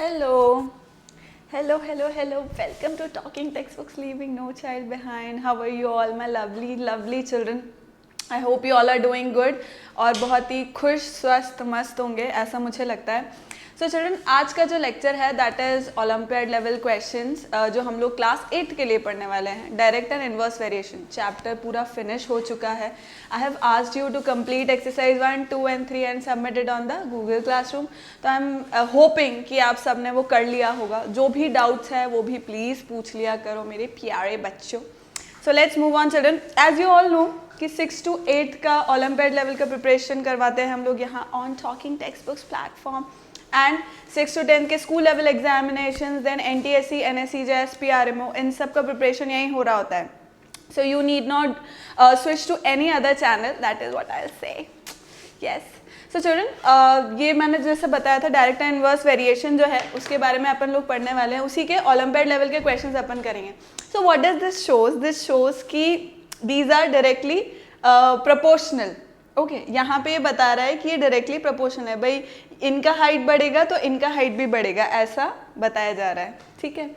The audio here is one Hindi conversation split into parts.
Hello. Hello, hello, hello. Welcome to Talking Textbooks, Leaving No Child Behind. How are you all, my lovely, lovely children? I hope you all are doing good और बहुत ही खुश स्वस्थ मस्त होंगे ऐसा मुझे लगता है. सो चिल्ड्रन, आज का जो लेक्चर है that is olympiad level questions जो हम लोग क्लास 8 के लिए पढ़ने वाले हैं. Direct and inverse variation chapter पूरा फिनिश हो चुका है. I have asked you to complete exercise 1, 2 and 3 and submitted on the Google classroom. तो आई एम होपिंग कि आप सब ने वो कर लिया होगा. जो भी डाउट्स है वो भी प्लीज़ पूछ लिया करो मेरे प्यारे बच्चों. So let's move on children. As you all know कि 6 to 8 का ओलंपियाड लेवल का प्रिपरेशन करवाते हैं हम लोग यहाँ on talking text books platform. And 6 to 10 के school level examination, then NTSC, NSC, JS, PRMO, इन सब का प्रिपरेशन यहीं हो रहा होता है. So you need not switch to any other channel. That is what I will say. Yes. So children, ये मैंने जैसे बताया था डायरेक्ट एंड इनवर्स वेरिएशन जो है उसके बारे में अपन लोग पढ़ने वाले हैं. उसी के ओलंपियाड लेवल के क्वेश्चंस अपन करेंगे. So what does this shows? This shows कि these are directly proportional. Okay, यहाँ पे ये बता रहा है कि ये डायरेक्टली प्रोपोर्शनल है. भाई इनका हाइट बढ़ेगा तो इनका हाइट भी बढ़ेगा, ऐसा बताया जा रहा है. ठीक है.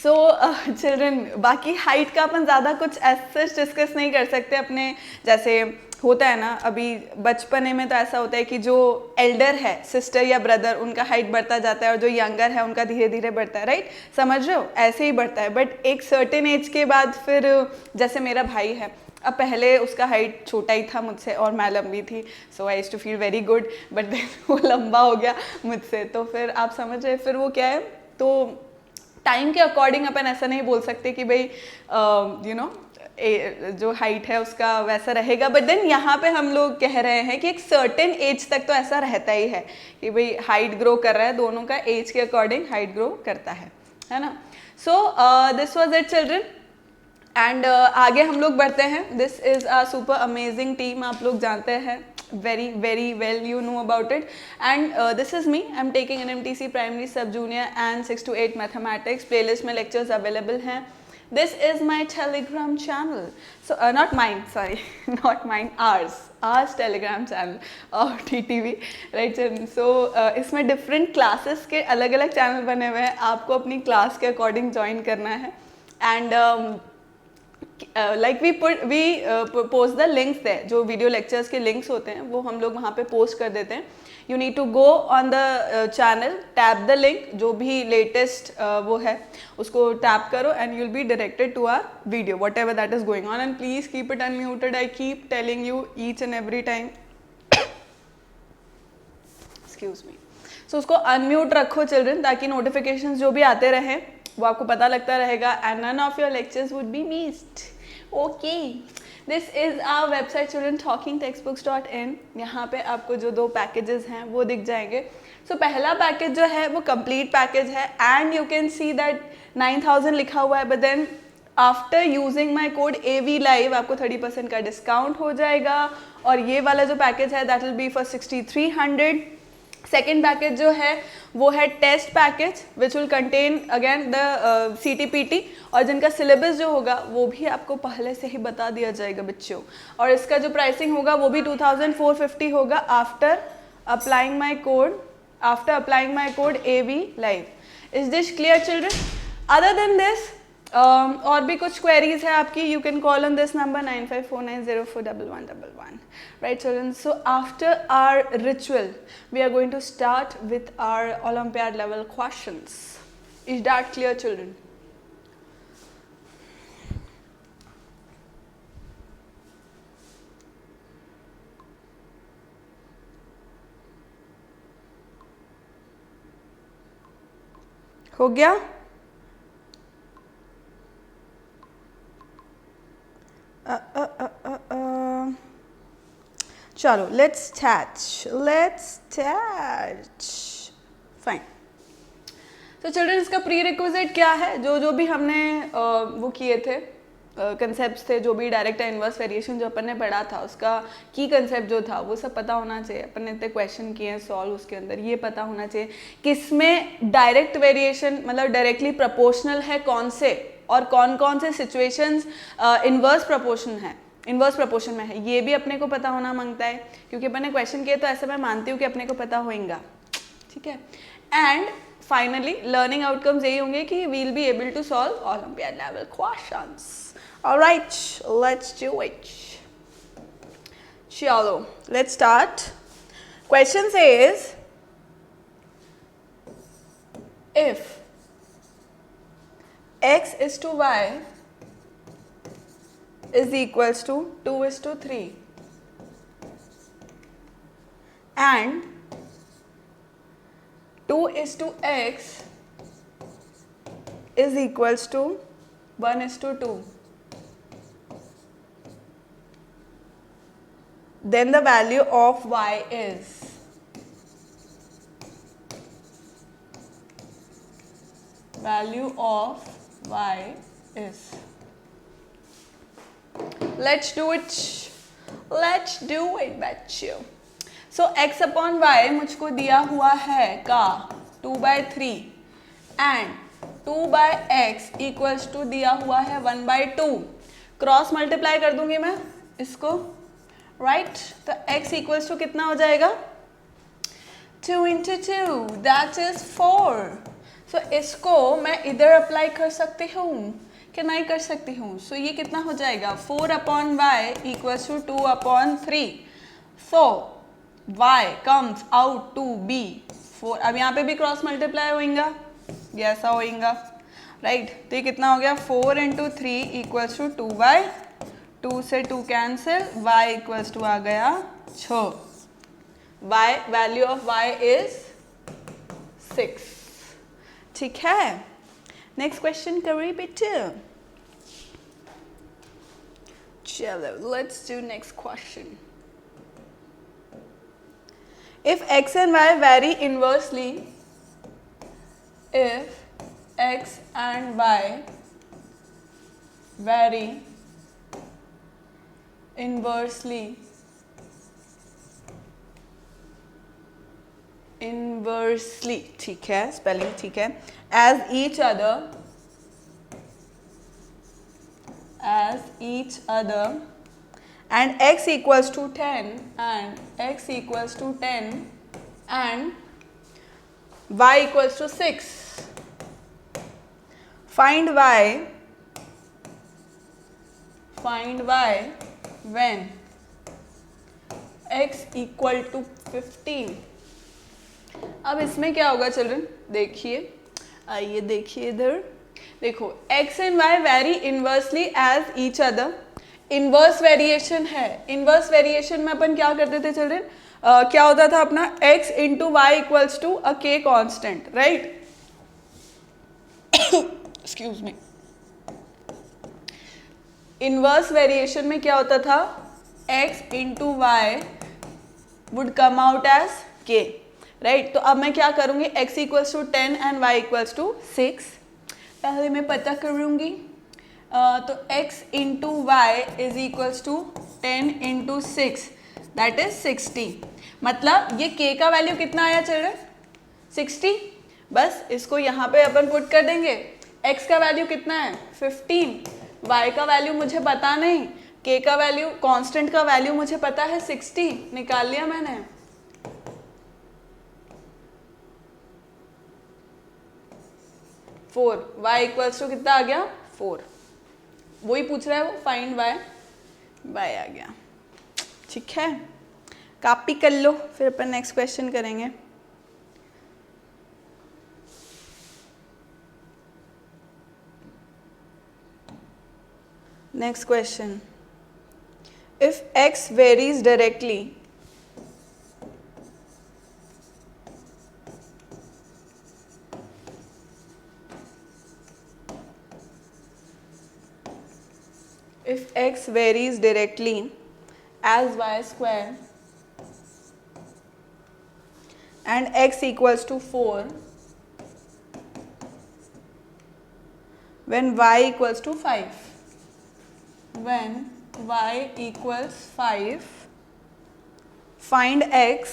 सो चिल्ड्रन, बाकी हाइट का अपन ज़्यादा कुछ ऐसा डिस्कस नहीं कर सकते. अपने जैसे होता है ना, अभी बचपने में तो ऐसा होता है कि जो एल्डर है, सिस्टर या ब्रदर, उनका हाइट बढ़ता जाता है और जो यंगर है उनका धीरे धीरे बढ़ता है. राइट, समझ रहे हो? ऐसे ही बढ़ता है. बट एक सर्टेन एज के बाद फिर जैसे मेरा भाई है, अब पहले उसका हाइट छोटा ही था मुझसे और मैं लंबी थी. So I used to feel very good. But then वो लंबा हो गया मुझसे, तो फिर आप समझ रहे, फिर वो क्या है, तो टाइम के अकॉर्डिंग अपन ऐसा नहीं बोल सकते कि भाई यू नो जो हाइट है उसका वैसा रहेगा. बट देन यहाँ पे हम लोग कह रहे हैं कि एक सर्टेन एज तक तो ऐसा रहता ही है कि भाई हाइट ग्रो कर रहा है, दोनों का एज के अकॉर्डिंग हाइट ग्रो करता है ना. So this was it children. And आगे हम लोग बढ़ते हैं. This is a super amazing team, आप लोग जानते हैं very very well, you know about it. And this is me. I'm taking NMTC primary, sub junior and 6 to 8 mathematics. playlist में lectures available हैं. This is my telegram channel. So not mine, sorry, not mine, ours telegram channel और TTV, right. So इसमें different classes के अलग अलग channel बने हुए हैं. आपको अपनी class के according join करना है. And like we post the links there. जो वीडियो लेक्चर्स के लिंक्स होते हैं वो हम लोग वहाँ पे पोस्ट कर देते हैं. You need to go on the channel, tap the link, जो भी लेटेस्ट वो है उसको टैप करो and you will be directed to our video whatever that is going on. And please keep it unmuted. I keep telling you each and every time. Excuse me. So उसको अनम्यूट रखो चिल्ड्रन, ताकि नोटिफिकेशन जो भी आते रहें वो आपको पता लगता रहेगा. And none of your lectures would be missed. Okay, this is our website children, talkingtextbooks.in. यहाँ पे आपको जो 2 पैकेजेस हैं वो दिख जाएंगे. सो पहला पैकेज जो है वो कंप्लीट पैकेज है and you can see that 9000 लिखा हुआ है. But then after using my code AV Live आपको 30% का डिस्काउंट हो जाएगा. और ये वाला जो पैकेज है that will be for 6300. Second package जो है वो है test package which will contain again the CTPT. और जिनका सिलेबस जो होगा वो भी आपको पहले से ही बता दिया जाएगा बच्चों. और इसका जो प्राइसिंग होगा वो भी 2450 होगा after applying my code AV Live. Is this clear children? Other than this और भी कुछ क्वेरीज है आपकी, you can call on this number 9549041111. Right children, so after our ritual we are going to start with our olympiad level questions. Is that clear children? हो गया? चलो लेट्स स्टार्ट. फाइन. तो चिल्ड्रन, इसका प्री रिक्विजिट क्या है? जो भी हमने वो किए थे कंसेप्ट थे, जो भी डायरेक्ट एंड इनवर्स वेरिएशन जो अपन ने पढ़ा था उसका की कंसेप्ट जो था वो सब पता होना चाहिए. अपन ने इतने क्वेश्चन किए हैं सॉल्व, उसके अंदर ये पता होना चाहिए किसमें डायरेक्ट वेरिएशन मतलब डायरेक्टली प्रोपोर्शनल है कौन से, और कौन कौन से सिचुएशंस इनवर्स प्रोपोर्शन में है, ये भी अपने को पता होना मांगता है. क्योंकि अपन ने क्वेश्चन किए तो ऐसे मैं मानती हूँ कि अपने को पता होएगा. ठीक है। एंड फाइनली लर्निंग आउटकम्स यही होंगे कि we will be able to solve olympiad level questions. Alright, let's do it. चलो let's start. Question says if x is to y is equals to 2:3 and 2:x is equals to 1:2, then the value of y is let's do it बच्चों। so x upon y मुझको दिया हुआ है का 2/3 and 2/x equals to दिया हुआ है 1/2। क्रॉस मल्टीप्लाई कर दूंगी मैं इसको, राइट तो x इक्वल्स टू कितना हो जाएगा 2 into 2 that is 4। सो इसको मैं इधर अप्लाई कर सकती हूँ कि नहीं कर सकती हूँ। सो ये कितना हो जाएगा 4/y equals to 2/3। So y comes out to be 4। अब यहाँ पे भी क्रॉस मल्टीप्लाई होगा, ये ऐसा होगा, राइट। तो ये कितना हो गया 4 into 3 इक्वल्स टू 2/2 से 2 कैंसिल, y इक्वल्स टू आ गया 6। y value of y is 6। ठीक है, नेक्स्ट क्वेश्चन करिए बेटा। चलो let's do next question. If x and y vary inversely, if x and y vary inversely ठीक है, स्पेलिंग ठीक है, as each other and x equals to 10 and y equals to 6, find y when x equal to 15। अब इसमें क्या होगा चिल्ड्रन, देखिए, आइए देखिए इधर, देखो x and y vary inversely as each other. Inverse variation है, इनवर्स वेरिएशन में अपन क्या करते थे चिल्ड्रन, क्या होता था अपना x into Y equals to a k constant, right. Excuse me. Inverse variation में क्या होता था x into Y would come out as k, right. तो अब मैं क्या करूंगी, x equals to 10 and y equals to 6। पहले मैं पता करूंगी, तो x into Y is equals to 10 into 6 that is 60। मतलब ये k का वैल्यू कितना आया चिल्ड्रन 60। बस इसको यहाँ पे अपन पुट कर देंगे। x का वैल्यू कितना है 15, y का वैल्यू मुझे पता नहीं, k का वैल्यू कांस्टेंट का वैल्यू मुझे पता है 60, निकाल लिया मैंने। y इक्वल्स टू कितना आ गया 4। वही पूछ रहा है वो, फाइंड y आ गया। ठीक है, कॉपी कर लो, फिर अपन नेक्स्ट क्वेश्चन करेंगे। Next question, if x varies directly if x varies directly as y square and x equals to 4 when y equals to 5, when y equals 5 find x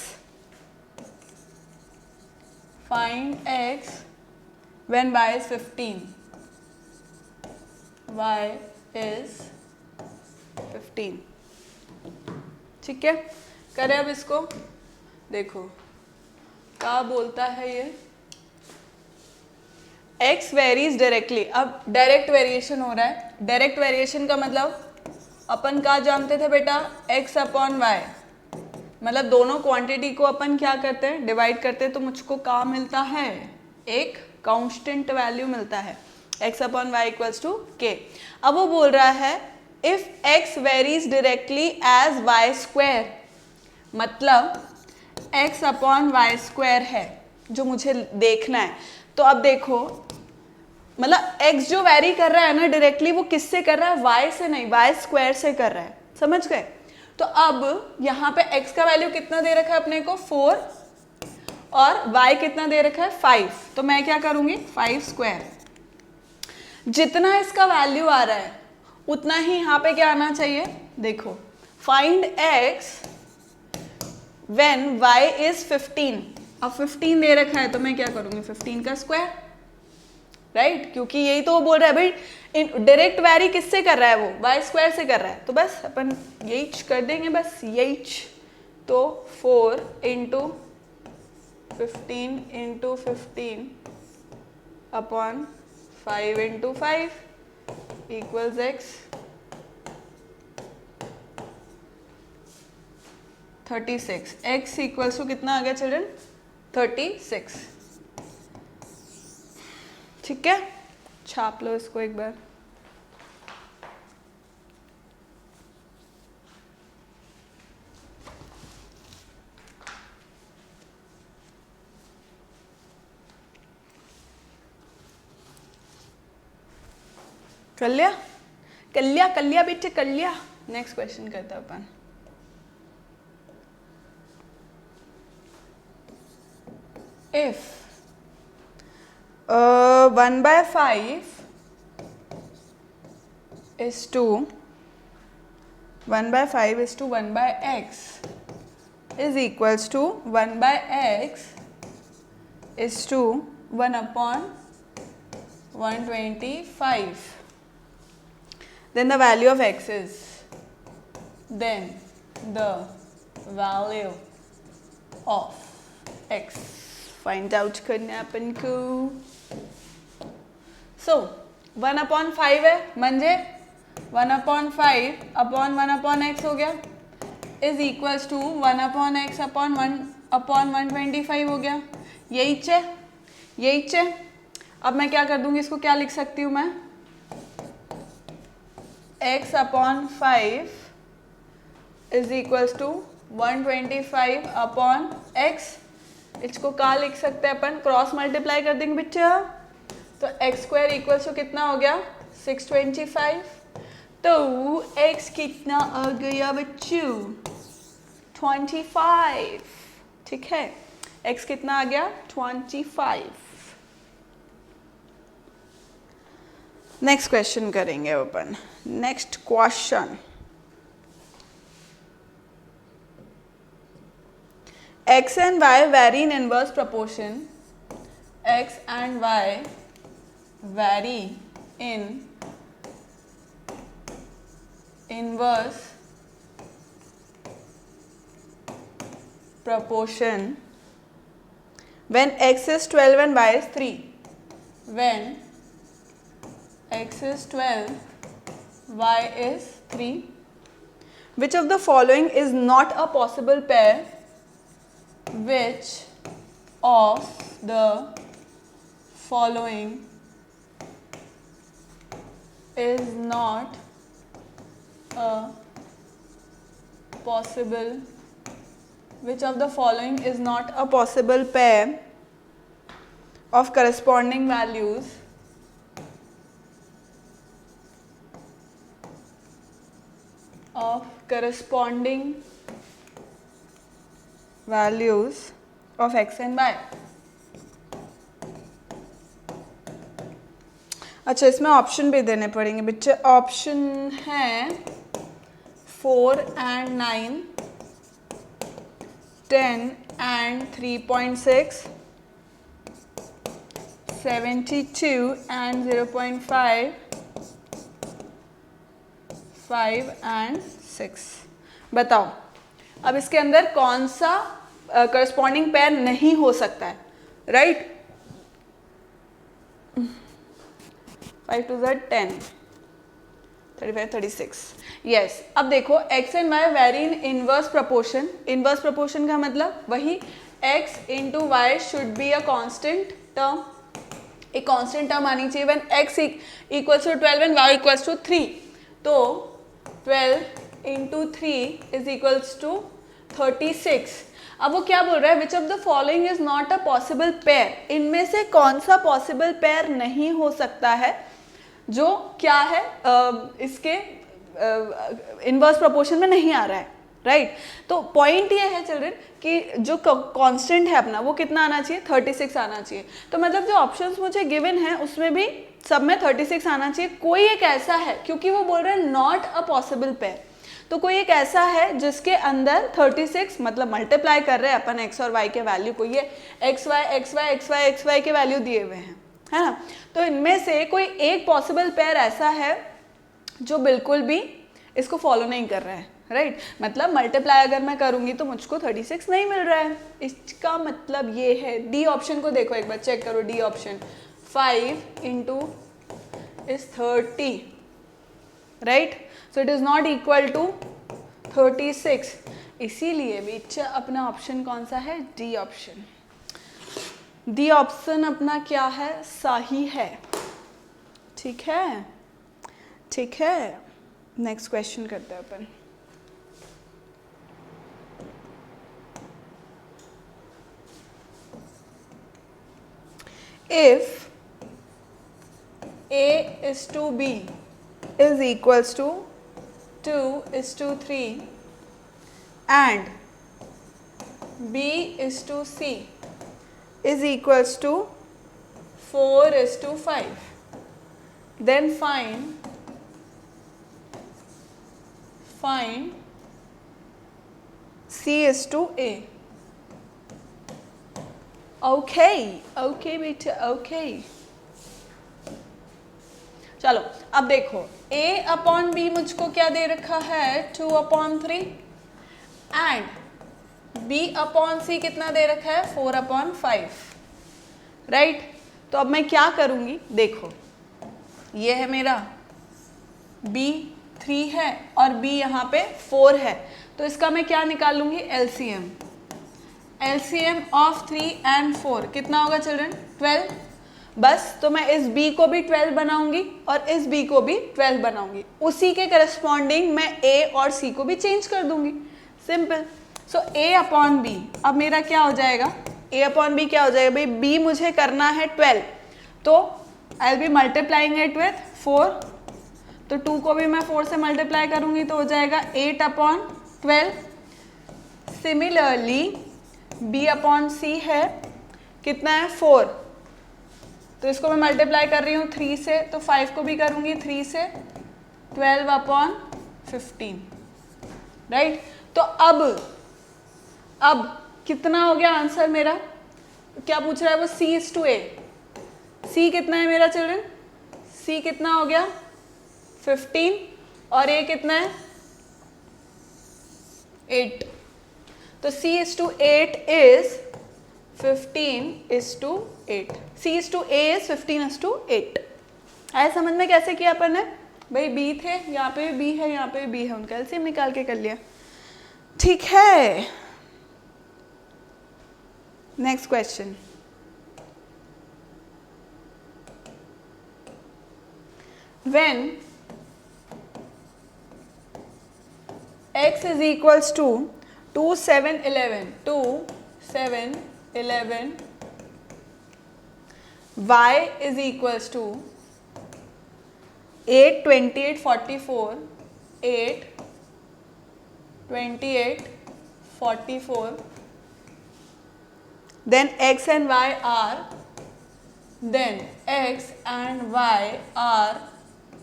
when y is 15, y is 15। ठीक है, करें अब इसको, देखो क्या बोलता है ये, x वेरीज डायरेक्टली। अब डायरेक्ट वेरिएशन हो रहा है, डायरेक्ट वेरिएशन का मतलब अपन क्या जानते थे बेटा, x अपॉन वाई, मतलब दोनों क्वांटिटी को अपन क्या करते हैं, डिवाइड करते हैं, तो मुझको क्या मिलता है, एक कांस्टेंट वैल्यू मिलता है, x upon Y equals to k। अब वो बोल रहा है if x varies directly as Y square, मतलब x अपॉन वाई स्क्वायर है जो मुझे देखना है। तो अब देखो, मतलब x जो वैरी कर रहा है ना डायरेक्टली, वो किससे कर रहा है, y से नहीं, वाई स्क्वायर से कर रहा है, समझ गए। तो अब यहाँ पे x का वैल्यू कितना दे रखा है अपने को, 4, और y कितना दे रखा है, 5। तो मैं क्या करूंगी, 5 स्क्वायर, जितना इसका वैल्यू आ रहा है उतना ही यहाँ पे क्या आना चाहिए, देखो find x when y is 15। अब 15 दे रखा है तो मैं क्या करूंगी, 15 का स्क्वायर, राइट, क्योंकि यही तो वो बोल रहा है भाई, डायरेक्ट वैरी किससे कर रहा है, वो वाई स्क्वायर से कर रहा है, तो बस अपन यही कर देंगे, बस यही। तो 4 into 15 into 15 upon 5 into 5 equals x 36। x equals to कितना आ गया चिल्ड्रन, 36। ठीक है, छाप लो इसको एक बार। कर लिया, कर लिया, कर लिया बेटे, कर लिया। नेक्स्ट क्वेश्चन करते हैं अपन। If 1/5 is to 1/5 is to 1/x is equals to 1/x is to 1 upon 125, then the value of x is, then the value of x find out करना है अपन को। सो 1 अपॉन 5 है, म्हणजे 1 अपॉन 5 अपॉन 1 अपॉन एक्स हो गया, is equals to 1 upon X upon 1 upon 125 हो गया। यही चे, यही चे। अब मैं क्या कर दूंगी, इसको क्या लिख सकती हूँ मैं, x upon 5 is equals to 125 upon x। इसको क्या लिख सकते हैं अपन, क्रॉस मल्टीप्लाई कर देंगे बच्चा, तो x स्क्वायर इक्वल्स टू कितना हो गया, 625। तो x कितना आ गया बच्चों, 25। ठीक है, x कितना आ गया, 25। नेक्स्ट क्वेश्चन करेंगे अपन। Next question, x and y vary in inverse proportion. X and y vary in inverse proportion when x is 12 and y is 3. When x is 12, y is 3. Which of the following is not a possible pair? Which of the following is not a possible, which of the following is not a possible pair of corresponding values of x and y। अच्छा, इसमें ऑप्शन भी देने पड़ेंगे बच्चे। ऑप्शन है 4 and 9, 10 and 3.6, 72 and 0.5, 5 and 6। बताओ अब इसके अंदर कौन सा करस्पॉन्डिंग पेयर नहीं हो सकता है, राइट। 5 2 10, 35 36, यस। अब देखो x and y vary in inverse proportion. Inverse proportion का मतलब वही x into Y should be a constant term, एक कांस्टेंट टर्म आनी चाहिए when x equals to 12 and y equals to 3। तो 12 इंटू 3 इज इक्वल्स टू 36। अब वो क्या बोल रहा है, which of the following is not a possible pair, इनमें से कौन सा पॉसिबल पेयर नहीं हो सकता है जो क्या है इसके इनवर्स प्रोपोर्शन में नहीं आ रहा है, राइट। तो पॉइंट ये है चिल्ड्रन कि जो कांस्टेंट है अपना वो कितना आना चाहिए, 36 आना चाहिए। तो मतलब जो ऑप्शंस मुझे गिवन है उसमें भी सब में 36 आना चाहिए। कोई एक ऐसा है, क्योंकि वो बोल रहे हैं नॉट अ पॉसिबल पेयर, तो कोई एक ऐसा है जिसके अंदर 36 मतलब मल्टीप्लाई कर रहे हैं अपन x और y के वैल्यू को, ये x y के वैल्यू दिए हुए हैं, है ना। तो इनमें से कोई एक पॉसिबल पेयर ऐसा है जो बिल्कुल भी इसको फॉलो नहीं कर रहा है, राइट। मतलब मल्टीप्लाई अगर मैं करूंगी तो मुझको 36 नहीं मिल रहा है। इसका मतलब ये है, डी ऑप्शन को देखो एक बार, चेक करो D option, 5 into is 30, right. So it is not equal to 36। इसीलिए बेटा अपना ऑप्शन कौन सा है, डी ऑप्शन। डी ऑप्शन अपना क्या है, सही है, ठीक है, ठीक है। नेक्स्ट क्वेश्चन करते हैं अपन। If a is to b is equals to 2 is to 3 and b is to c is equals to 4 is to 5, then find c is to a। Okay बेटा, ओके। चलो अब देखो, a अपॉन b मुझको क्या दे रखा है, 2/3 एंड b अपॉन c कितना दे रखा है, 4/5, राइट। तो अब मैं क्या करूंगी, देखो ये है मेरा b 3 है और b यहाँ पे 4 है, तो इसका मैं क्या निकाल लूंगी, एलसीएम। एलसीएम ऑफ 3 एंड 4 कितना होगा चिल्ड्रन, 12। बस तो मैं इस b को भी 12 बनाऊंगी और इस b को भी 12 बनाऊंगी, उसी के करस्पॉन्डिंग मैं a और c को भी चेंज कर दूंगी, simple. So a upon b, अब मेरा क्या हो जाएगा, a अपॉन b क्या हो जाएगा भाई, b मुझे करना है 12, तो I will be multiplying it with 4, तो 2 को भी मैं 4 से मल्टीप्लाई करूंगी तो हो जाएगा 8/12। सिमिलरली b अपॉन c है कितना है, 4, तो इसको मैं मल्टीप्लाई कर रही हूँ 3 से, तो 5 को भी करूँगी 3 से, 12/15, राइट। तो अब कितना हो गया आंसर मेरा, क्या पूछ रहा है वो, c is to a। c कितना है मेरा चिल्ड्रन, c कितना हो गया 15 और a कितना है 8, तो c is to 8 is 15 is to 8, c is to a is 15 is to 8। आया समझ में कैसे किया अपन ने, भाई b थे, यहाँ पे भी b है, यहाँ पे भी b है, उनका एलसीएम निकाल के कर लिया, ठीक है। Next question, when x is equals to 2 7 11 2 7 11 y is equals to 8 28 44 8 28 44, then x and y are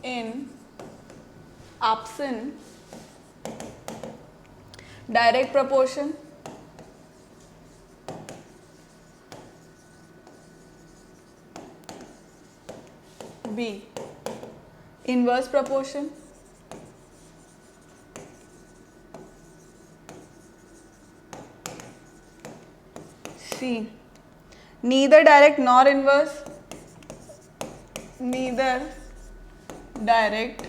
in opposite direct proportion, B inverse proportion, C neither direct nor inverse, neither direct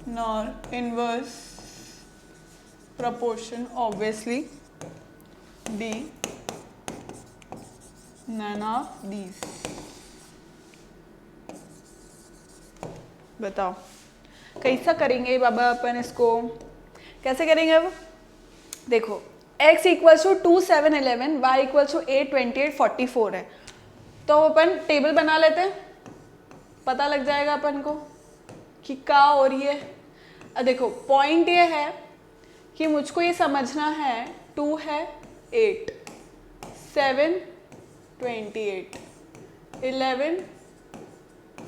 nor inverse proportion, obviously D, none of these. बताओ कैसा करेंगे बाबा अपन इसको, कैसे करेंगे अब? देखो x equals to 2, 7, 11, y equals to 8, 28, 44 है, तो अपन टेबल बना लेते हैं, पता लग जाएगा अपन को कि क्या हो रही है। अब देखो पॉइंट ये है कि मुझको ये समझना है 2 है 8, 7 28, 11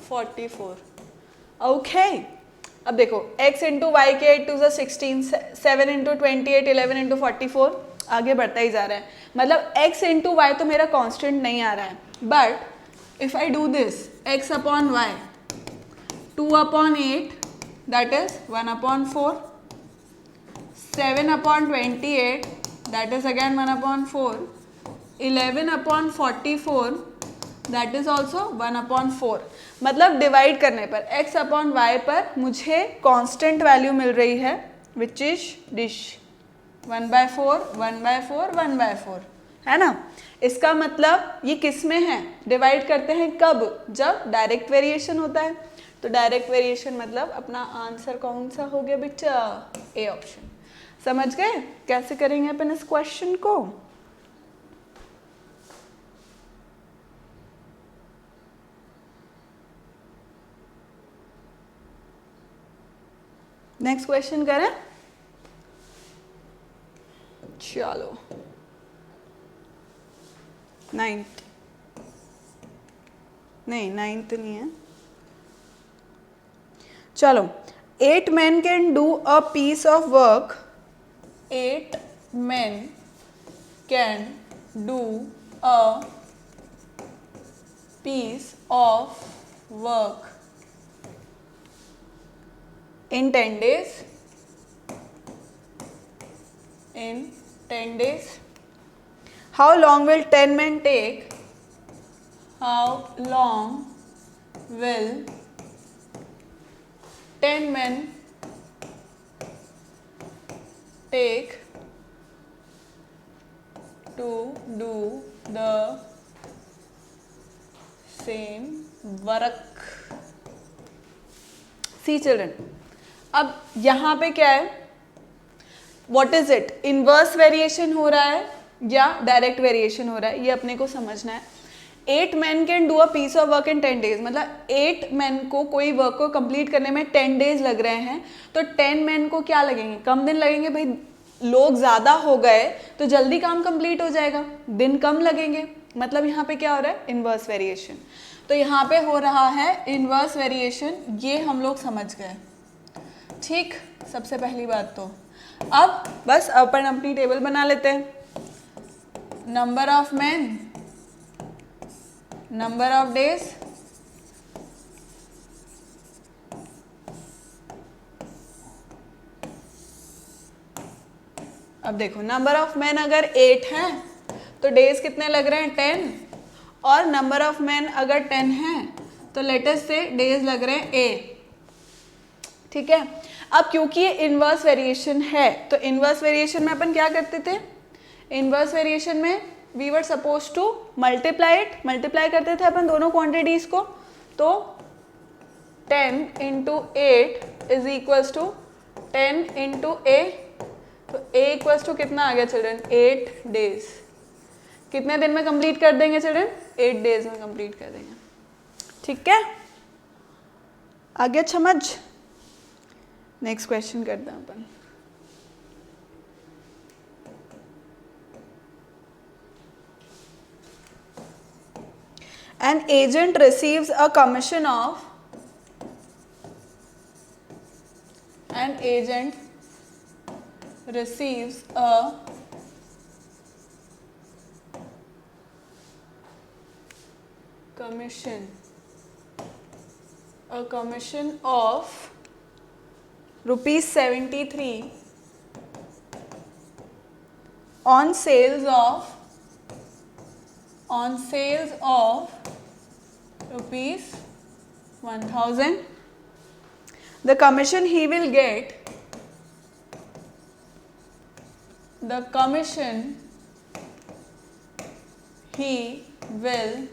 44, ओके। अब देखो x इंटू वाई के 8 2 16, 7 इंटू 28, 11 इंटू 44, आगे बढ़ता ही जा रहा है। मतलब x इंटू वाई तो मेरा कांस्टेंट नहीं आ रहा है, but if I do this x upon Y 2 upon 8 that is 1 upon 4, 7 upon 28 that is again 1 upon 4, 11 upon 44 that is also 1 upon 4। मतलब डिवाइड करने पर x अपॉन वाई पर मुझे कांस्टेंट वैल्यू मिल रही है विच इज डिश 1/4, 1/4, 1/4, है ना। इसका मतलब ये किस में है, डिवाइड करते हैं कब, जब डायरेक्ट वेरिएशन होता है। तो डायरेक्ट वेरिएशन मतलब अपना आंसर कौन सा हो गया बेटा, ए ऑप्शन। समझ गए कैसे करेंगे अपन इस क्वेश्चन को? नेक्स्ट क्वेश्चन करें, चलो 9th नहीं 9th नहीं है, चलो 8 men can do a piece of work, 8 men can do a piece of work in 10 days, in 10 days. How long will 10 men take? How long will 10 men take to do the same work? See children, अब यहाँ पे क्या है, What is it? Inverse variation हो रहा है या डायरेक्ट वेरिएशन हो रहा है, ये अपने को समझना है। 8 men can do a piece of work in 10 days, मतलब 8 men को कोई वर्क को कंप्लीट करने में 10 days लग रहे हैं, तो 10 men को क्या लगेंगे, कम दिन लगेंगे भाई, लोग ज़्यादा हो गए तो जल्दी काम कंप्लीट हो जाएगा, दिन कम लगेंगे। मतलब यहाँ पे क्या हो रहा है, इनवर्स वेरिएशन। तो यहाँ पे हो रहा है इनवर्स वेरिएशन, ये हम लोग समझ गए, ठीक। सबसे पहली बात तो अब बस अपन अपनी टेबल बना लेते हैं। Number of man, number of days, अब देखो नंबर ऑफ मैन अगर 8 है तो डेज कितने लग रहे हैं 10, और नंबर ऑफ मैन अगर 10 है तो लेटेस्ट से डेज लग रहे हैं A, ठीक है। अब क्योंकि ये इनवर्स वेरिएशन है तो इनवर्स वेरिएशन में अपन क्या करते थे, इनवर्स वेरिएशन में we were suppose to multiply it, multiply करते थे अपन दोनों क्वांटिटीज को। तो 10 into 8 is equals to 10 into A, तो A इक्वल्स टू कितना आ गया चिल्ड्रन, 8 डेज। कितने दिन में कंप्लीट कर देंगे चिल्ड्रन, 8 डेज में कंप्लीट कर देंगे, ठीक है। आगे समझ, नेक्स्ट क्वेश्चन करते हैं अपन। An agent receives a commission of, an agent receives a commission of rupees 73 on sales of on sales of rupees 1000, the commission he will get, the commission he will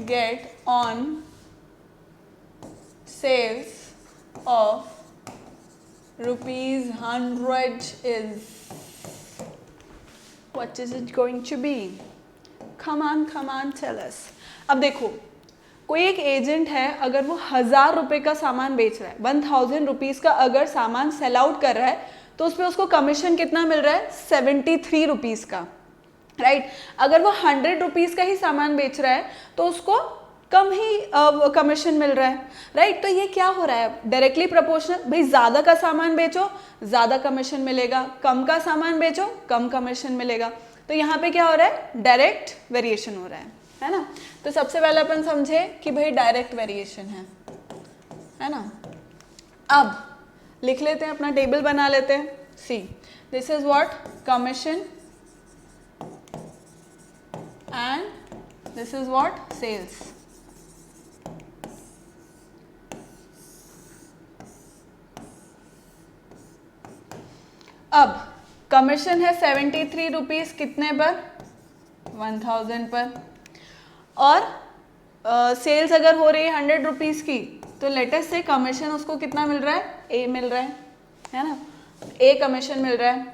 get on sales of rupees 100 is, what is it going to be? Come on, tell us. अब देखो, कोई एक एजेंट है, अगर वो 1000 रुपये का सामान बेच रहा है, 1000 रुपीज़ का अगर सामान सेल आउट कर रहा है, तो उस पर उसको कमीशन कितना मिल रहा है? 73 रुपीज़ का, राइट। अगर वो 100 रुपीज़ का ही सामान बेच रहा है तो उसको कम ही कमीशन मिल रहा है, राइट। तो ये क्या हो रहा है? Directly proportional. भाई ज़्यादा का सामान बेचो ज़्यादा कमीशन मिलेगा, कम का सामान बेचो कम कमीशन मिलेगा। तो यहाँ पे क्या हो रहा है? डायरेक्ट वेरिएशन हो रहा है ना। तो सबसे पहले अपन समझे कि भाई डायरेक्ट वेरिएशन है ना। अब लिख लेते हैं, अपना टेबल बना लेते हैं। See this is what commission and this is what sales. अब कमीशन है 73 रुपीज़ कितने पर? 1000 पर। और सेल्स अगर हो रही है 100 रुपीज़ की, तो लेटेस्ट से कमीशन उसको कितना मिल रहा है? ए मिल रहा है ना, ए कमीशन मिल रहा है।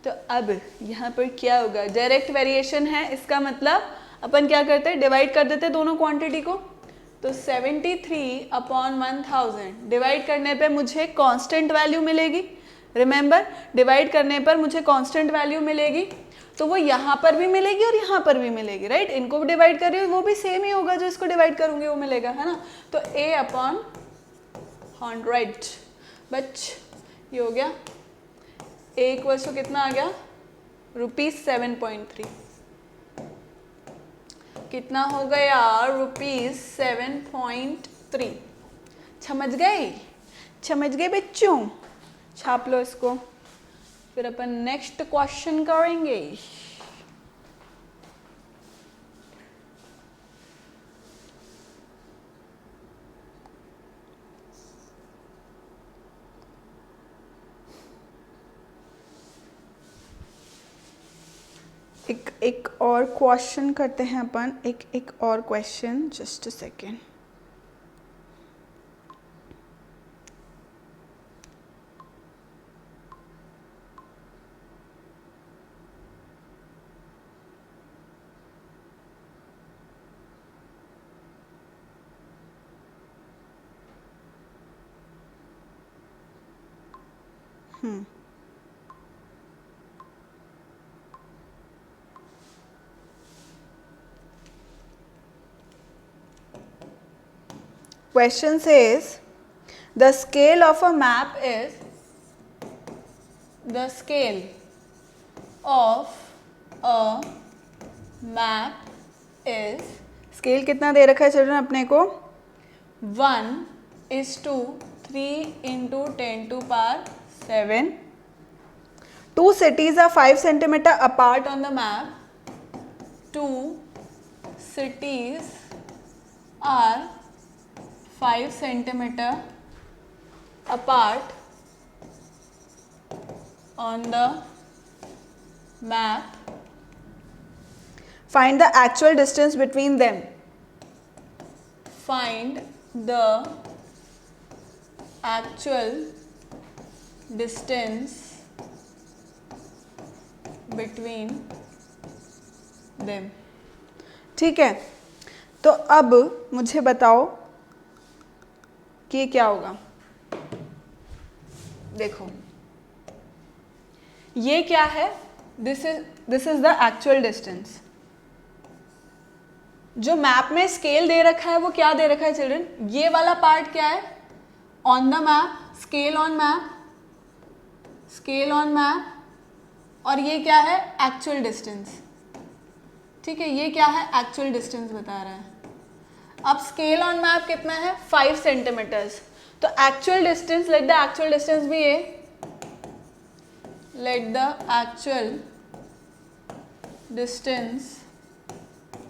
तो अब यहाँ पर क्या होगा? डायरेक्ट वेरिएशन है, इसका मतलब अपन क्या करते हैं? डिवाइड कर देते हैं दोनों क्वांटिटी को। तो 73 अपॉन 1000 डिवाइड करने पे मुझे कांस्टेंट वैल्यू मिलेगी। रिमेंबर, डिवाइड करने पर मुझे कांस्टेंट वैल्यू मिलेगी, तो वो यहाँ पर भी मिलेगी और यहाँ पर भी मिलेगी, राइट। इनको भी डिवाइड कर रही हूँ, वो भी सेम ही होगा, जो इसको डिवाइड करूँगी वो मिलेगा, है ना। तो a अपॉन 100 बच ये हो गया। a इक्वल्स टू कितना आ गया? ₹7.3। कितना हो गया? ₹7.3। समझ गए बच्चों? छाप लो इसको, फिर अपन नेक्स्ट क्वेश्चन करेंगे। एक और क्वेश्चन करते हैं अपन, एक और question, just a second. Question says the scale of a map is, the scale of a map is, scale कितना दे रखा है चिल्ड्रन अपने को? 1:3 × 10⁻⁷. Two cities are 5 centimeter apart on the map. Two cities are 5 centimeter apart on the map. Find the actual distance between them. Find the actual distance between them. ठीक है, तो अब मुझे बताओ कि ये क्या होगा। देखो ये क्या है? This is the actual distance. जो मैप में स्केल दे रखा है वो क्या दे रखा है चिल्ड्रन? ये वाला पार्ट क्या है? On the map, scale on map, scale on map. और ये क्या है? Actual distance. ठीक है, ये क्या है? एक्चुअल डिस्टेंस बता रहा है। अब स्केल ऑन मैप कितना है? 5 सेंटीमीटर्स। तो actual distance, let the actual distance भी ये, let the actual distance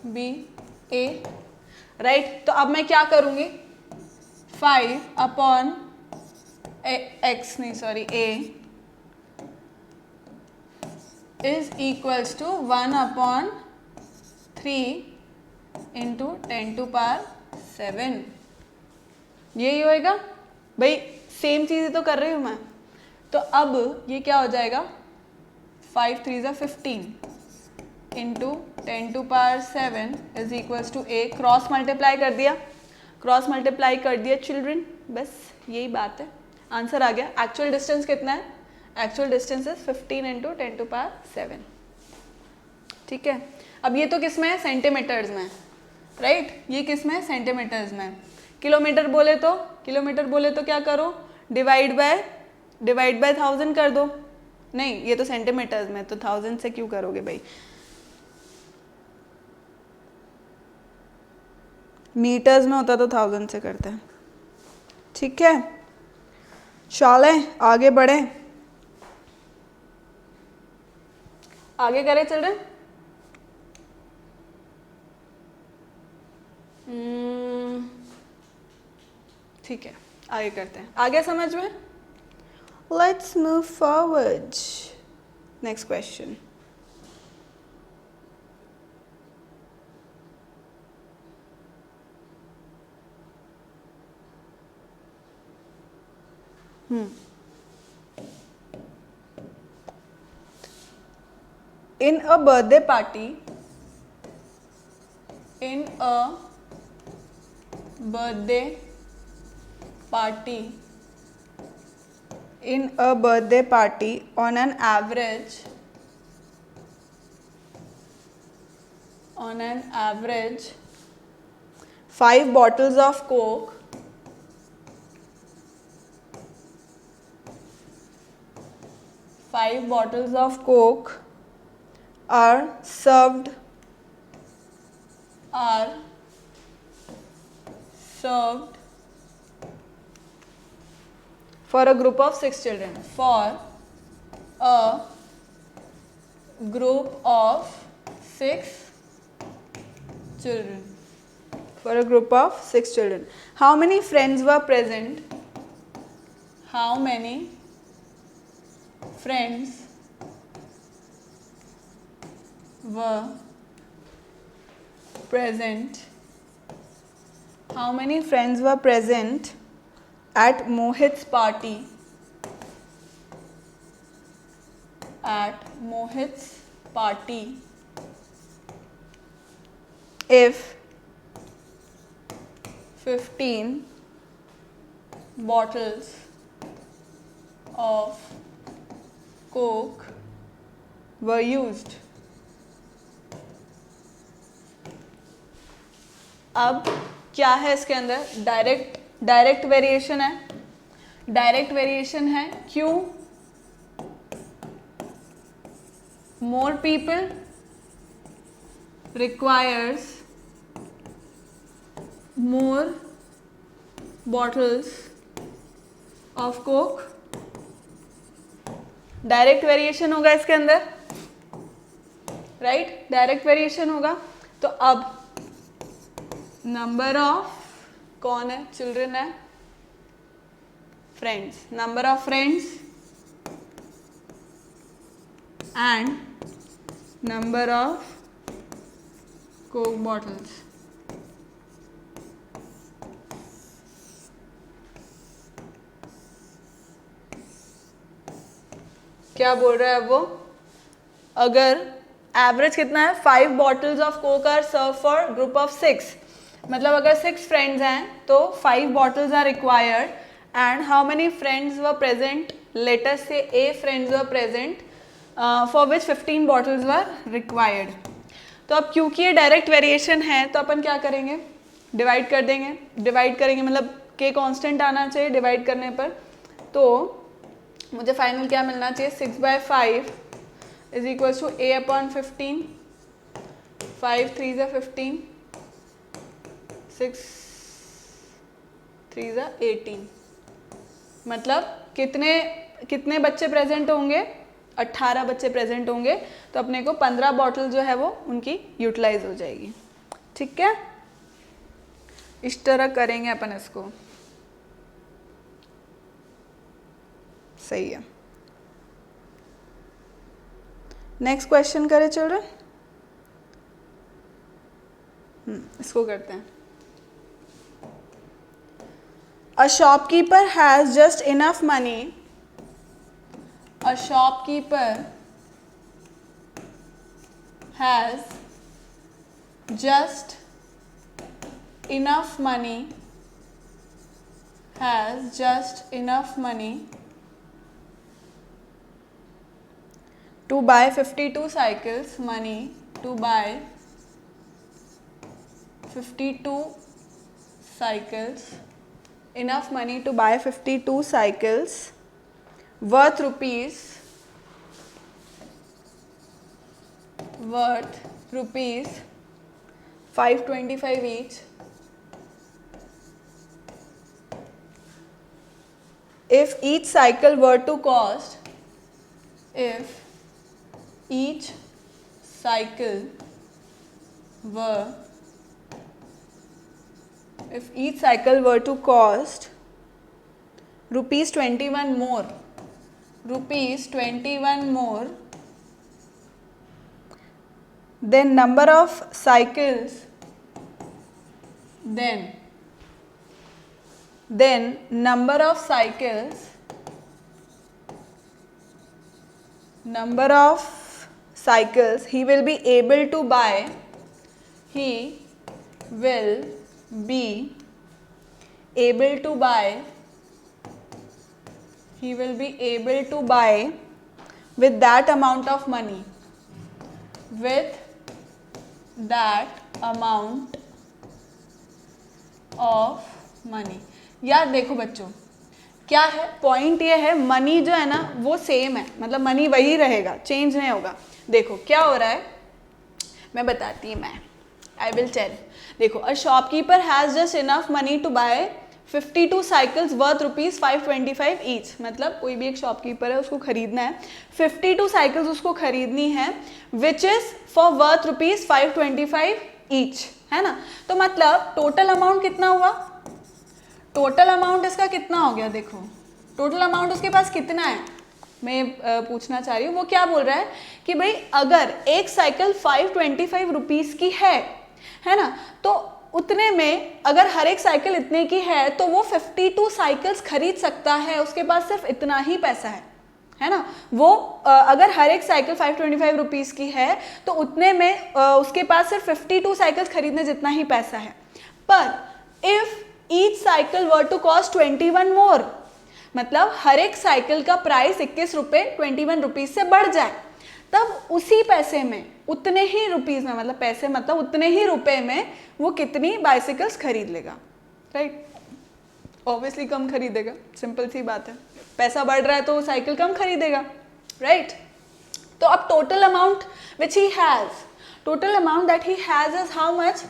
be A, right. तो अब मैं क्या करूँगी, 5 अपॉन एक्स नहीं sorry A is equals to 1 upon 3 into 10 to power 7। यही होएगा भाई, सेम चीज़ तो कर रही हूँ मैं। तो अब ये क्या हो जाएगा, 5 3 ज़ा 15 into 10 to power 7 is equals to A. Cross multiply कर दिया, क्रॉस मल्टीप्लाई कर दिया चिल्ड्रन, बस यही बात है, आंसर आ गया। एक्चुअल डिस्टेंस कितना है, actual distance is 15 into 10 to power 7, ठीक है। अब ये तो किस में है, सेंटीमीटर्स में, राइट, ये किस में है, सेंटीमीटर्स में। किलोमीटर बोले तो क्या करो, डिवाइड बाय 1000 कर दो। नहीं, ये तो सेंटीमीटर्स में, तो 1000 से क्यों करोगे भाई, मीटर्स में होता तो 1000 से करते हैं, ठीक है। चलें आगे बढ़े, आगे करें चिल्ड्रन। ठीक है, आगे करते हैं, आगे समझ में। Let's move forward, next question. In a birthday party, in a birthday party, in a birthday party, on an average 5 bottles of Coke, 5 bottles of Coke are served for a group of 6 children. For a group of 6 children. For a group of 6 children. How many friends were present? How many friends were present? How many friends were present at Mohit's party? At Mohit's party, if 15 bottles of Coke were used. अब क्या है इसके अंदर, डायरेक्ट वेरिएशन है, डायरेक्ट वेरिएशन है, क्यों, more people requires more bottles of Coke, direct variation होगा इसके अंदर, राइट, डायरेक्ट वेरिएशन होगा। तो अब नंबर ऑफ, कौन है, चिल्ड्रन है, friends, number of friends and number of Coke bottles. क्या बोल रहा है वो, अगर एवरेज कितना है, 5 bottles of Coke are serve for group of 6, मतलब अगर 6 फ्रेंड्स हैं तो 5 bottles are required and how many friends were present, let's say A friends were present for which 15 bottles were required. तो अब क्योंकि ये डायरेक्ट वेरिएशन है तो अपन क्या करेंगे, डिवाइड कर देंगे, डिवाइड करेंगे मतलब के कांस्टेंट आना चाहिए डिवाइड करने पर। तो मुझे फाइनल क्या मिलना चाहिए, 6/5 is equal to A upon 15, 5 3 ज़ा 15, 6 3 ज़ा 18, मतलब कितने बच्चे प्रेजेंट होंगे, 18 बच्चे प्रेजेंट होंगे। तो अपने को 15 बॉटल जो है वो उनकी यूटिलाइज हो जाएगी। ठीक है, इस तरह करेंगे अपन इसको, सही है। नेक्स्ट क्वेश्चन करें चिल्ड्रन, इसको करते हैं। A shopkeeper has just enough money. A shopkeeper has just enough money. Has just enough money to buy 52 cycles. Money to buy 52 cycles. Enough money to buy 52 cycles worth rupees 525 each. If each cycle were to cost, if each cycle were to cost rupees 21 more, then number of cycles he will be able to buy with that amount of money, यार देखो बच्चों, क्या है पॉइंट, ये है मनी जो है ना वो सेम है, मतलब मनी वही रहेगा, चेंज नहीं होगा। देखो क्या हो रहा है, मैं बताती हूँ, आई विल टेल। देखो, a shopkeeper has just enough money to buy 52 cycles worth rupees 525 each. मतलब कोई भी एक शॉपकीपर है, उसको खरीदना है 52 साइकिल्स, उसको खरीदनी है, which is for worth rupees 525 each, है ना। तो मतलब टोटल अमाउंट कितना हुआ, टोटल अमाउंट इसका कितना हो गया, देखो टोटल अमाउंट उसके पास कितना है, मैं पूछना चाह रही हूँ। वो क्या बोल रहा है कि भाई अगर एक साइकिल 525 रुपीज़ की है ना, तो उतने में अगर हर एक साइकिल इतने की है तो वो 52 साइकिल्स खरीद सकता है, उसके पास सिर्फ इतना ही पैसा है ना। वो अगर हर एक साइकिल 525 रुपीज़ की है तो उतने में उसके पास सिर्फ 52 साइकिल्स खरीदने जितना ही पैसा है। पर if each cycle were to cost 21 more, मतलब हर एक साइकिल का प्राइस 21 रुपये 21 रुपीज़ से बढ़ जाए, तब उसी पैसे में, उतने ही रुपीज़ में, मतलब पैसे मतलब उतने ही रुपए में वो कितनी बाइसिकल्स खरीद लेगा, राइट। ऑब्वियसली कम खरीदेगा, सिंपल सी बात है, पैसा बढ़ रहा है तो वो साइकिल कम खरीदेगा, राइट। तो अब total amount which he has, total amount that he has is how much,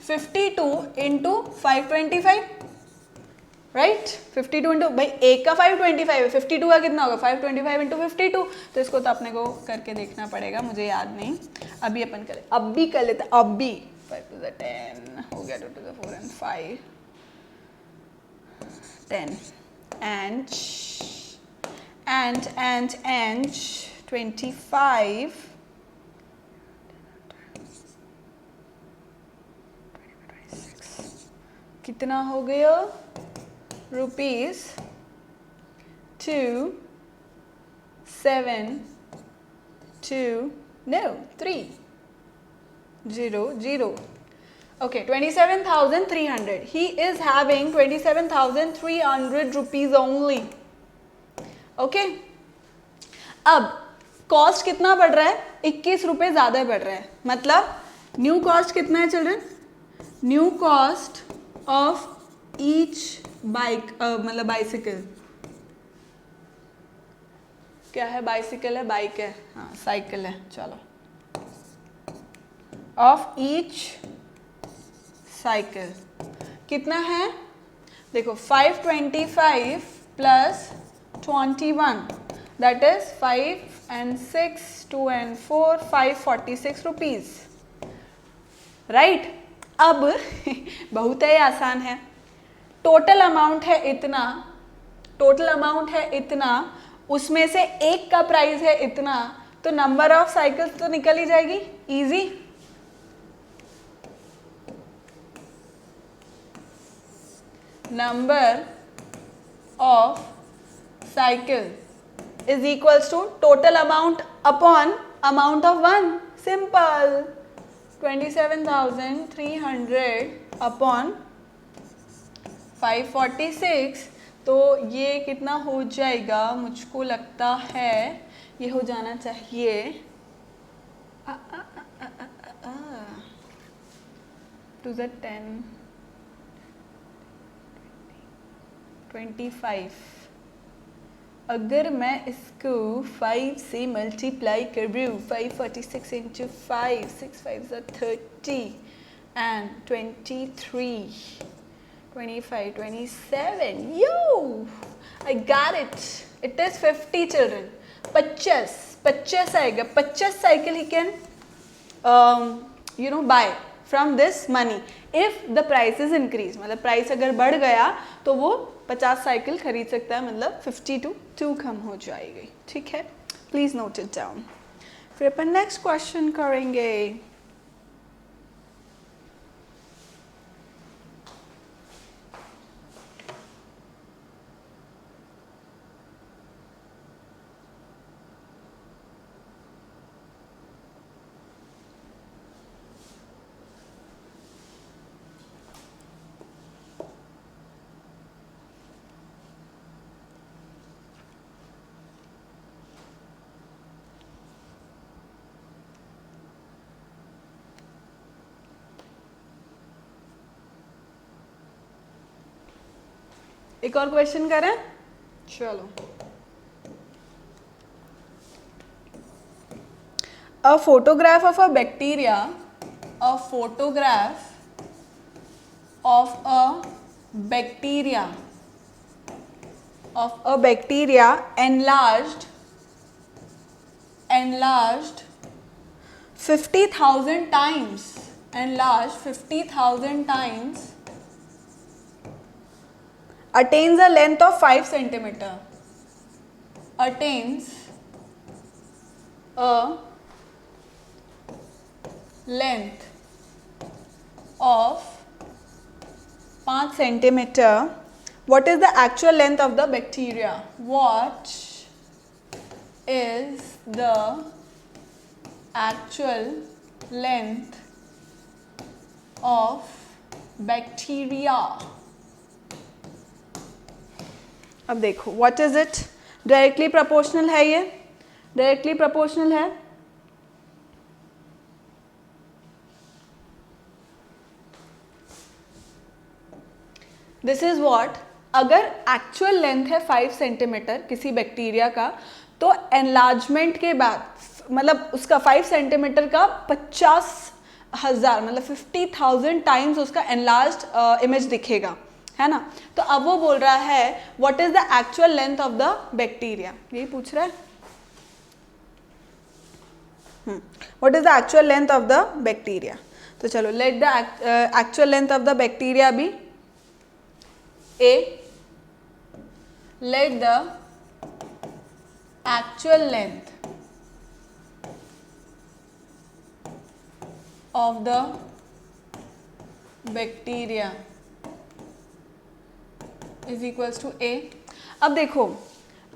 52 into 525, right. 52 into, भाई एक का 525 है, 52 का कितना होगा, 525 इंटू 52। तो इसको तो अपने को करके देखना पड़ेगा, मुझे याद नहीं, अभी अपन करें, अब भी कर लेते हैं, अब भी 5 to the 10 हो गया, 2 to the 4 and 5 10 and 25 कितना हो गया, rupees 3,7,2,0,0. Okay, 27,300. He is having 27,300 rupees only. Okay. अब कॉस्ट कितना बढ़ रहा है, 21 रुपये ज़्यादा बढ़ रहा है, मतलब न्यू कॉस्ट कितना है children, new cost of each bike, मतलब बाइसिकल, क्या है, बाइसिकल है, बाइक है, हाँ साइकिल है, चलो, ऑफ ईच साइकिल कितना है, देखो 525 plus 21 that is 5 and 6 2 and 4 546 rupees, right. अब बहुत ही आसान है, टोटल अमाउंट है इतना, टोटल अमाउंट है इतना, उसमें से एक का प्राइस है इतना, तो नंबर ऑफ साइकिल्स तो निकल ही जाएगी, easy. Number of cycle is equals to total amount upon amount of one, simple. 27,300 upon 546, तो ये कितना हो जाएगा, मुझको लगता है ये हो जाना चाहिए 2 10 25। अगर मैं इसको 5 से मल्टीप्लाई करूँ, 546 into 5, 6 5 30 and 23, 25, 27, yo! I got it. It is 50 children. 50 आएगा, 50 cycle he can buy from this money if the price is increased। मतलब प्राइस अगर बढ़ गया तो वो 50 साइकिल खरीद सकता है, मतलब 50 to 2 कम हो जाएगी, ठीक है। Please note it down. फिर अपन नेक्स्ट क्वेश्चन करेंगे। एक और क्वेश्चन करें, चलो। A photograph of a bacteria, a photograph of a bacteria, of a bacteria enlarged 50,000 times, enlarged 50,000 times, attains a length of 5 centimeter, attains a length of 5 centimeter. What is the actual length of the bacteria? What is the actual length of bacteria? अब देखो, what is it? Directly proportional है, ये डायरेक्टली प्रोपोर्शनल है। दिस इज व्हाट, अगर एक्चुअल लेंथ है 5 सेंटीमीटर किसी बैक्टीरिया का, तो एनलार्जमेंट के बाद मतलब उसका 5 सेंटीमीटर का 50,000 मतलब 50,000 टाइम्स उसका एनलार्ज्ड इमेज दिखेगा, है ना। तो अब वो बोल रहा है what is the actual length of the bacteria, यही पूछ रहा है। What is the actual length of the bacteria. तो चलो, let the actual length of the bacteria be A, let the actual length of the bacteria is equals to A। अब देखो,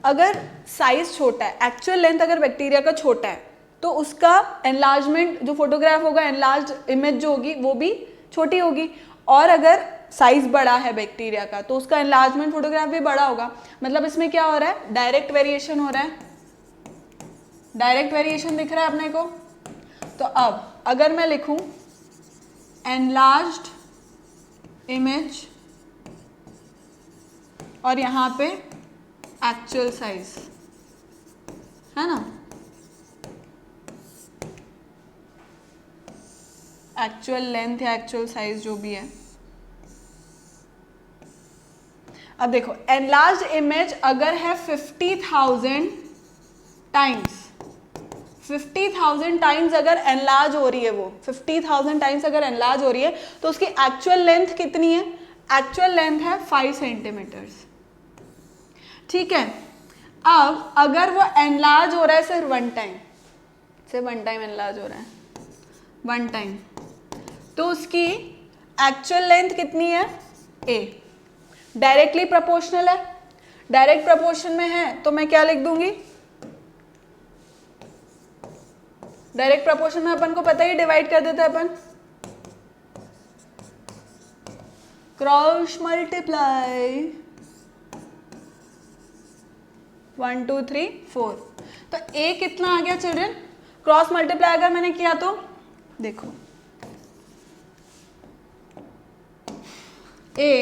अगर साइज छोटा है, एक्चुअल लेंथ अगर बैक्टीरिया का छोटा है, तो उसका एनलार्जमेंट जो फोटोग्राफ होगा, एनलार्ज इमेज जो होगी वो भी छोटी होगी। और अगर साइज बड़ा है बैक्टीरिया का, तो उसका एनलार्जमेंट फोटोग्राफ भी बड़ा होगा। मतलब इसमें क्या हो रहा है, डायरेक्ट वेरिएशन हो रहा है, डायरेक्ट वेरिएशन दिख रहा है अपने को। तो अब अगर मैं लिखूं एनलार्ज्ड इमेज और यहाँ पे एक्चुअल साइज, है ना, एक्चुअल लेंथ या एक्चुअल साइज जो भी है। अब देखो, एनलार्ज्ड इमेज अगर है 50,000 टाइम्स, 50,000 टाइम्स अगर एनलार्ज हो रही है, वो 50,000 टाइम्स अगर एनलार्ज हो रही है तो उसकी एक्चुअल लेंथ कितनी है? एक्चुअल लेंथ है 5 सेंटीमीटर्स। ठीक है, अब अगर वो एनलार्ज हो रहा है सिर्फ वन टाइम एनलार्ज हो रहा है, वन टाइम, तो उसकी एक्चुअल लेंथ कितनी है? a। डायरेक्टली प्रोपोर्शनल है, डायरेक्ट प्रोपोर्शन में है तो मैं क्या लिख दूंगी? डायरेक्ट प्रोपोर्शन में अपन को पता ही डिवाइड कर देते हैं अपन, क्रॉस मल्टीप्लाई 1 2 3 4। तो a कितना आ गया चिल्ड्रन? क्रॉस मल्टीप्लाई अगर मैंने किया तो देखो, a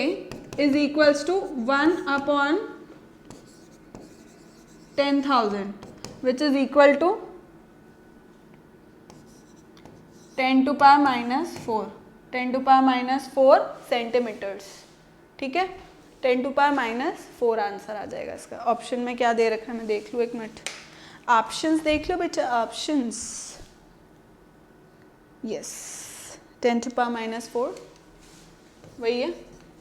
is equals to 1/10,000 which is equal to 10 to power minus 4, 10 to power minus 4 centimetres. ठीक है, 10 to power minus 4 आंसर आ जाएगा इसका। ऑप्शन में क्या दे रखा है मैं देख लूँ, एक मिनट, ऑप्शंस देख लो बेटा, options, yes 10 to power minus 4 वही है,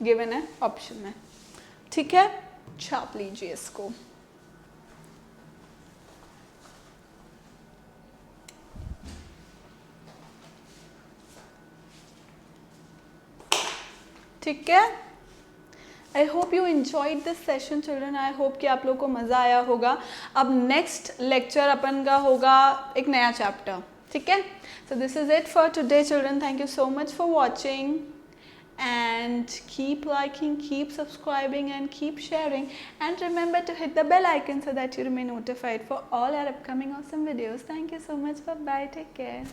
गिवन है ऑप्शन में। ठीक है, छाप लीजिए इसको। ठीक है, I hope you enjoyed this session children. I hope कि आप लोग को मज़ा आया होगा। अब नेक्स्ट लेक्चर अपन का होगा एक नया चैप्टर। ठीक है, so this is it for today children. Thank you so much for watching and keep liking, keep subscribing and keep sharing, and remember to hit the bell icon so that you remain notified for all our upcoming awesome videos. Thank you so much. Bye bye, take care.